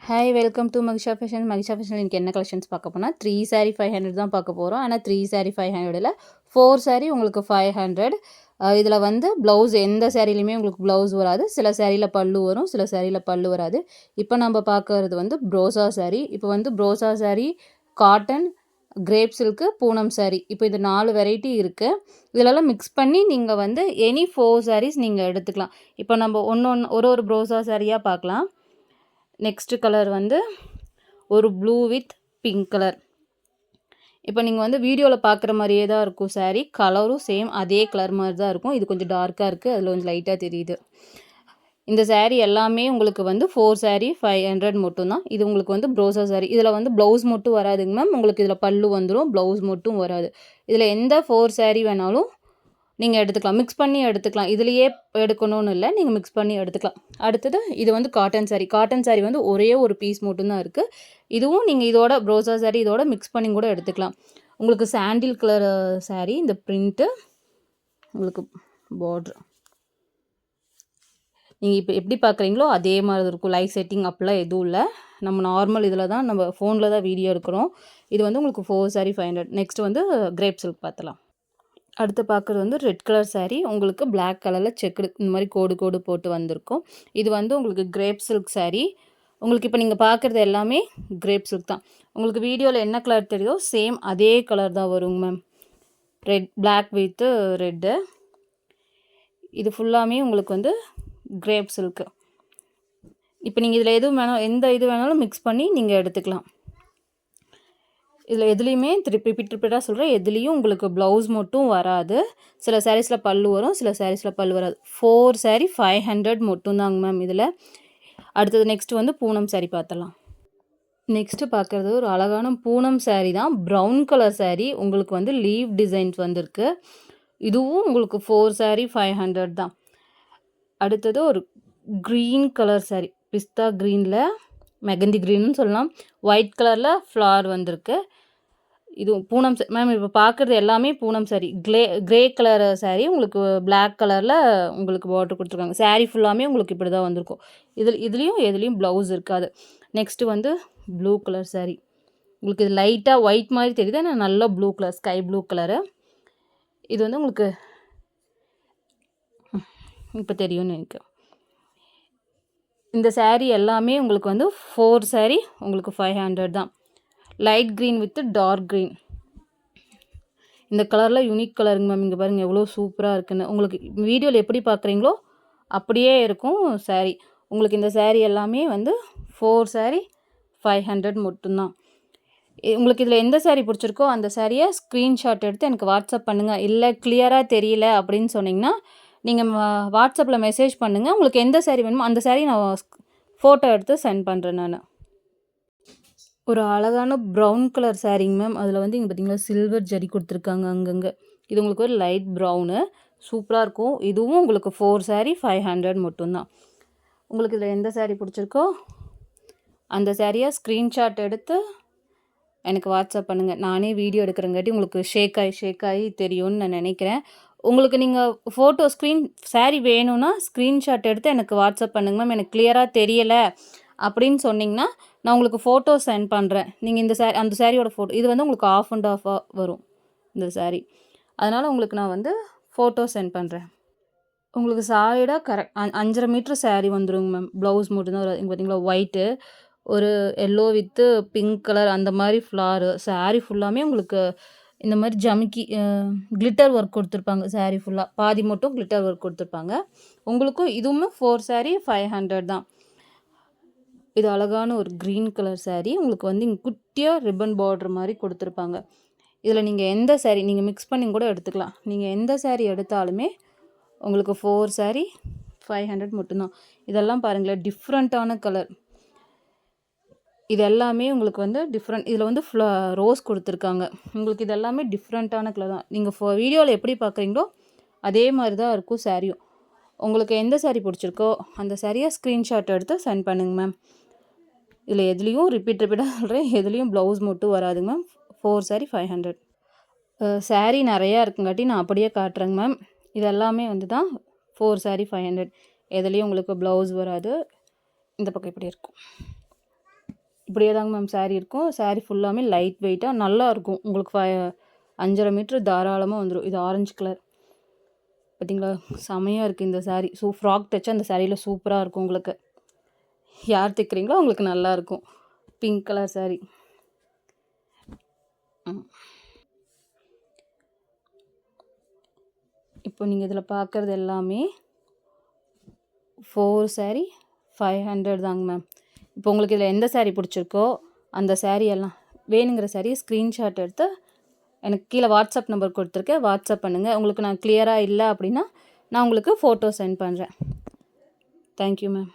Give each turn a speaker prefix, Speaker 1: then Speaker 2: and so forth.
Speaker 1: Hi welcome to Mahisha fashion. Mahisha fashion இன்றைக்கி என்ன collections பார்க்க போனால் 3 saree 500 தான் பார்க்க போகிறோம். ஆனால் 3 saree 500 4 saree உங்களுக்கு 500. இதில் வந்து ப்ளவுஸ் எந்த சேரீலையுமே உங்களுக்கு ப்ளவுஸ் வராது. சில சேரீயில் பல்லு வரும், சில சேரீயில் பல்லு வராது. இப்போ நம்ம பார்க்கறது வந்து ப்ரோசா saree. இப்போ வந்து ப்ரோசா saree, cotton, crepe silk, Poonam saree. இப்போ இது 4 வெரைட்டி இருக்குது. இதிலெல்லாம் மிக்ஸ் பண்ணி நீங்கள் வந்து எனி 4 sarees நீங்கள் எடுத்துக்கலாம். இப்போ நம்ம ஒரு ப்ரோசா சாரியாக பார்க்கலாம். நெக்ஸ்ட் கலர் வந்து ஒரு ப்ளூ வித் பிங்க் கலர். இப்போ நீங்கள் வந்து வீடியோவில் பார்க்குற மாதிரியே தான் இருக்கும் saree. கலரும் சேம் அதே கலர் மாதிரி தான் இருக்கும். இது கொஞ்சம் டார்க்காக இருக்குது, அதில் கொஞ்சம் லைட்டாக தெரியுது. இந்த saree எல்லாமே உங்களுக்கு வந்து 4 saree 500 மட்டும்தான். இது உங்களுக்கு வந்து ப்ரோசா saree. இதில் வந்து ப்ளவுஸ் மட்டும் வராதுங்க மேம். உங்களுக்கு இதில் பல்லு வந்துடும், ப்ளவுஸ் மட்டும் வராது. இதில் எந்த 4 saree வேணாலும் நீங்கள் எடுத்துக்கலாம், மிக்ஸ் பண்ணி எடுத்துக்கலாம். இதுலேயே எடுக்கணும்னு இல்லை, நீங்கள் மிக்ஸ் பண்ணி எடுத்துக்கலாம். அடுத்தது இது வந்து காட்டன் saree. காட்டன் saree வந்து ஒரே ஒரு பீஸ் மட்டும்தான் இருக்குது. இதுவும் நீங்கள் இதோட ப்ரோசா saree இதோட மிக்ஸ் பண்ணி கூட எடுத்துக்கலாம். உங்களுக்கு சாண்டில் கலர் saree, இந்த பிரிண்ட்டு உங்களுக்கு பார்ட்ரு நீங்கள் இப்போ எப்படி பார்க்குறீங்களோ அதே மாதிரி இருக்கும். லைட் செட்டிங் அப்படிலாம் எதுவும் இல்லை. நம்ம நார்மல் இதில் தான், நம்ம ஃபோனில் தான் வீடியோ எடுக்கிறோம். இது வந்து உங்களுக்கு 4 saree 500. நெக்ஸ்ட் வந்து கிரேப் சில்க் பார்த்தலாம். அடுத்து பார்க்குறது வந்து ரெட் கலர் saree. உங்களுக்கு பிளாக் கலரில் செக்குடு இந்த மாதிரி கோடு போட்டு வந்திருக்கும். இது வந்து உங்களுக்கு கிரேப் சில்க் saree. உங்களுக்கு இப்போ நீங்கள் பார்க்குறது எல்லாமே கிரேப் சில்க் தான். உங்களுக்கு வீடியோவில் என்ன கலர் தெரியுதோ சேம் அதே கலர் தான் வருங்க ma'am. Red, black with red. இது ஃபுல்லாமே உங்களுக்கு வந்து கிரேப் சில்க்கு. இப்போ நீங்கள் இதில் எந்த இது வேணாலும் மிக்ஸ் பண்ணி நீங்கள் எடுத்துக்கலாம். இதில் எதுலேயுமே ரிப்பீட்டாக சொல்கிறேன், எதுலேயும் உங்களுக்கு ப்ளவுஸ் மட்டும் வராது. சில சாரீஸில் பல்லு வரும், சில சாரீஸில் பல்லு வராது. 4 saree 500 மட்டும்தாங்க மேம் இதில். அடுத்தது நெக்ஸ்ட்டு வந்து பூனம் saree பார்த்தலாம். நெக்ஸ்ட்டு பார்க்குறது ஒரு அழகான பூனம் saree தான். Brown colour saree. உங்களுக்கு வந்து லீவ் டிசைன்ஸ் வந்திருக்கு. இதுவும் உங்களுக்கு 4 saree 500 தான். அடுத்தது ஒரு க்ரீன் கலர் saree. பிஸ்தா க்ரீனில் மெகந்தி க்ரீன்னு சொல்லலாம். ஒயிட் கலரில் ஃப்ளார் வந்திருக்கு. இது பூனம் மேம். இப்போ பார்க்குறது எல்லாமே Poonam saree. Grey colour saree. உங்களுக்கு பிளாக் கலரில் உங்களுக்கு பார்டர் கொடுத்துருக்காங்க. saree ஃபுல்லாமே உங்களுக்கு இப்படி தான் வந்திருக்கும். எதுலேயும் ப்ளவுஸ் இருக்காது. நெக்ஸ்ட்டு வந்து ப்ளூ கலர் saree. உங்களுக்கு இது லைட்டாக ஒயிட் மாதிரி தெரியுது, ஆனால் நல்ல blue colour, sky blue colour. இது வந்து உங்களுக்கு இப்போ தெரியும்னு எனக்கு. இந்த saree எல்லாமே உங்களுக்கு வந்து 4 saree உங்களுக்கு 500 தான். Light green with dark green. இந்த கலரில் யூனிக் கலருங்க மேம். இங்கே பாருங்கள் எவ்வளோ சூப்பராக இருக்குன்னு. உங்களுக்கு வீடியோவில் எப்படி பார்க்குறீங்களோ அப்படியே இருக்கும் saree. உங்களுக்கு இந்த saree எல்லாமே வந்து 4 saree 500 மட்டும்தான். உங்களுக்கு இதில் எந்த saree பிடிச்சிருக்கோ அந்த சாரியை ஸ்க்ரீன்ஷாட் எடுத்து எனக்கு வாட்ஸ்அப் பண்ணுங்கள். இல்லை கிளியராக தெரியல அப்படின்னு சொன்னிங்கன்னா நீங்கள் வாட்ஸ்அப்பில் மெசேஜ் பண்ணுங்கள். உங்களுக்கு எந்த saree வேணுமோ அந்த saree நான் ஃபோட்டோ எடுத்து சென்ட் பண்ணுறேன் நான். ஒரு அழகான ப்ரௌன் கலர் சாரீங்க மேம். அதில் வந்து இங்கே பார்த்தீங்கன்னா சில்வர் ஜரி கொடுத்துருக்காங்க அங்கங்கே. இது உங்களுக்கு ஒரு லைட் ப்ரௌனு, சூப்பராக இருக்கும். இதுவும் உங்களுக்கு 4 saree 500 மட்டும்தான். உங்களுக்கு இதில் எந்த saree பிடிச்சிருக்கோ அந்த சாரியை ஸ்க்ரீன்ஷாட் எடுத்து எனக்கு வாட்ஸ்அப் பண்ணுங்கள். நானே வீடியோ எடுக்கிறங்காட்டி உங்களுக்கு ஷேக் ஆகி தெரியும்னு நான் நினைக்கிறேன். உங்களுக்கு நீங்கள் ஃபோட்டோ saree வேணும்னா ஸ்க்ரீன்ஷாட் எடுத்து எனக்கு வாட்ஸ்அப் பண்ணுங்க மேம். எனக்கு கிளியராக தெரியலை அப்படின்னு சொன்னிங்கன்னா நான் உங்களுக்கு ஃபோட்டோ சென்ட் பண்ணுறேன். நீங்கள் இந்த அந்த சாரியோட ஃபோட்டோ இது வந்து உங்களுக்கு ஆஃப் அண்ட் ஆஃபாக வரும் இந்த saree. அதனால் உங்களுக்கு நான் வந்து ஃபோட்டோ சென்ட் பண்ணுறேன். உங்களுக்கு சாலிடாக 5.5 மீட்டர் saree வந்துடுங்க மேம். ப்ளவுஸ் மட்டும்தான் வராது. இங்கே பார்த்தீங்களா ஒயிட்டு, ஒரு எல்லோ வித்து பிங்க் கலர் அந்த மாதிரி ஃப்ளாரு. saree ஃபுல்லாமே உங்களுக்கு இந்த மாதிரி ஜமிக்கி கிளிட்டர் ஒர்க் கொடுத்துருப்பாங்க. saree ஃபுல்லாக பாதி மட்டும் கிளிட்டர் ஒர்க் கொடுத்துருப்பாங்க. உங்களுக்கும் இதுவுமே 4 saree 500 தான். இது அழகான ஒரு க்ரீன் கலர் saree. உங்களுக்கு வந்து இங்கே குட்டியாக ரிப்பன் பார்டர் மாதிரி கொடுத்துருப்பாங்க. இதில் நீங்கள் எந்த saree நீங்கள் மிக்ஸ் பண்ணி கூட எடுத்துக்கலாம். நீங்கள் எந்த saree எடுத்தாலுமே உங்களுக்கு 4 saree 500 மட்டும்தான். இதெல்லாம் பாருங்களேன், டிஃப்ரெண்ட்டான கலர். இது எல்லாமே உங்களுக்கு வந்து டிஃப்ரெண்ட். இதில் வந்து ரோஸ் கொடுத்துருக்காங்க. உங்களுக்கு இது எல்லாமே டிஃப்ரெண்ட்டான கலர் தான். நீங்கள் வீடியோவில் எப்படி பார்க்குறீங்களோ அதே மாதிரி தான் இருக்கும் சாரியும். உங்களுக்கு எந்த saree பிடிச்சிருக்கோ அந்த சாரியை ஸ்க்ரீன்ஷாட் எடுத்து சென்ட் பண்ணுங்க மேம். இதில் எதுலேயும் ரிப்பீட்டாக சொல்கிறேன், எதுலேயும் ப்ளவுஸ் மட்டும் வராதுங்க மேம். 4 saree 500. saree நிறையா இருக்குங்காட்டி நான் அப்படியே காட்டுறேங்க மேம். இது எல்லாமே வந்து தான் 4 saree 500. எதுலேயும் உங்களுக்கு ப்ளவுஸ் வராது. இந்த பக்கம் இப்படி இருக்கும். இப்படியே தாங்க மேம் saree இருக்கும். saree ஃபுல்லாமே லைட் வெயிட்டாக நல்லாயிருக்கும். உங்களுக்கு 5.5 மீட்ரு தாராளமாக வந்துடும். இது ஆரஞ்சு கலர் பார்த்தீங்களா? செமையாக இருக்குது இந்த saree. ஃப்ராக் தைச்சா அந்த சாரியில் சூப்பராக இருக்கும் உங்களுக்கு. யார் தைக்கிறீங்களோ அவங்களுக்கு நல்லாயிருக்கும். Pink colour saree. இப்போ நீங்கள் இதில் பார்க்குறது எல்லாமே 4 saree 500 தாங்க மேம். இப்போ உங்களுக்கு இதில் எந்த saree பிடிச்சிருக்கோ அந்த saree எல்லாம் வேணுங்கிற saree ஸ்க்ரீன்ஷாட் எடுத்து எனக்கு கீழே வாட்ஸ்அப் நம்பர் கொடுத்துருக்கேன். வாட்ஸ்அப் பண்ணுங்கள். உங்களுக்கு நான் கிளியராக இல்லை அப்படின்னா நான் உங்களுக்கு ஃபோட்டோ சென்ட் பண்ணுறேன். Thank you ma'am.